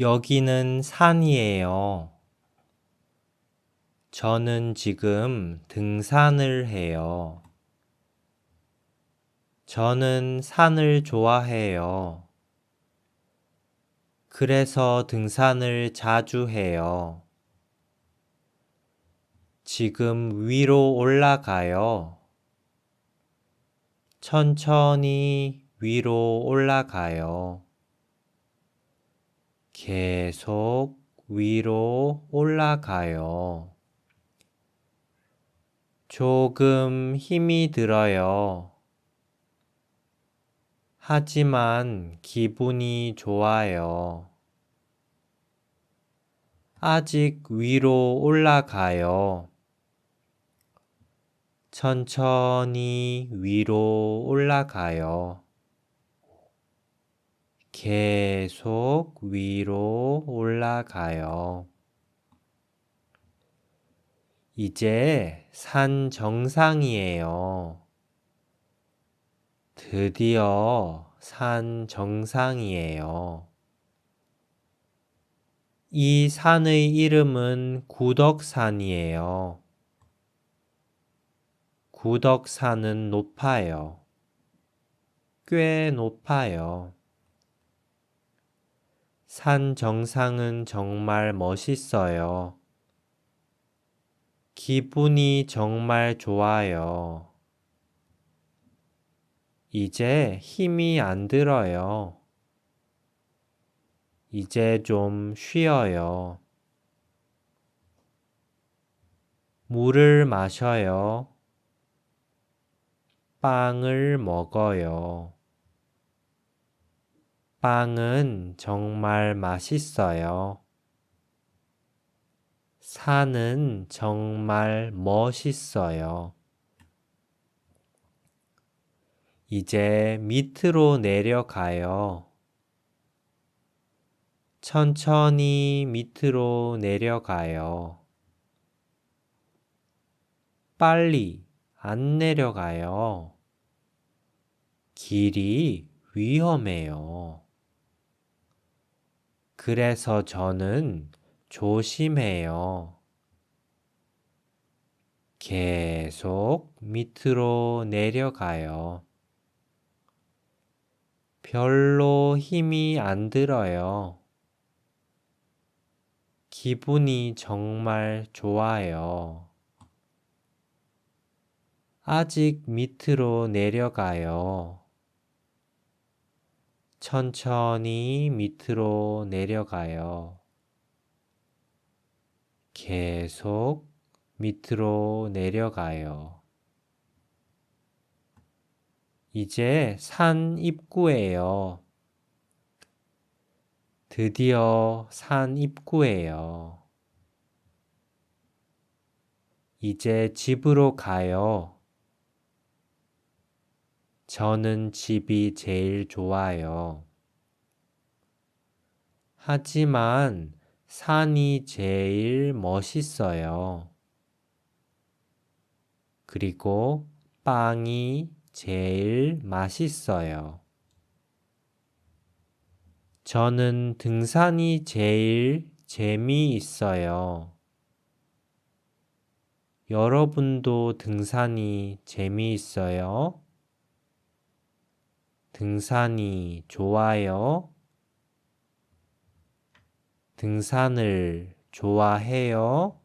여기는 산이에요. 저는 지금 등산을 해요. 저는 산을 좋아해요. 그래서 등산을 자주 해요. 지금 위로 올라가요. 천천히 위로 올라가요. 계속 위로 올라가요. 조금 힘이 들어요. 하지만 기분이 좋아요. 아직 위로 올라가요. 천천히 위로 올라가요. 계속 위로 올라가요. 이제 산 정상이에요. 드디어 산 정상이에요. 이 산의 이름은 구덕산이에요. 구덕산은 높아요. 꽤 높아요. 산 정상은 정말 멋있어요. 기분이 정말 좋아요. 이제 힘이 안 들어요. 이제 좀 쉬어요. 물을 마셔요. 빵을 먹어요. 빵은 정말 맛있어요. 산은 정말 멋있어요. 이제 밑으로 내려가요. 천천히 밑으로 내려가요. 빨리 안 내려가요. 길이 위험해요. 그래서 저는 조심해요. 계속 밑으로 내려가요. 별로 힘이 안 들어요. 기분이 정말 좋아요. 아직 밑으로 내려가요. 천천히 밑으로 내려가요. 계속 밑으로 내려가요. 이제 산 입구예요. 드디어 산 입구예요. 이제 집으로 가요. 저는 집이 제일 좋아요. 하지만 산이 제일 멋있어요. 그리고 빵이 제일 맛있어요. 저는 등산이 제일 재미있어요. 여러분도 등산이 재미있어요? 등산이 좋아요? 등산을 좋아해요?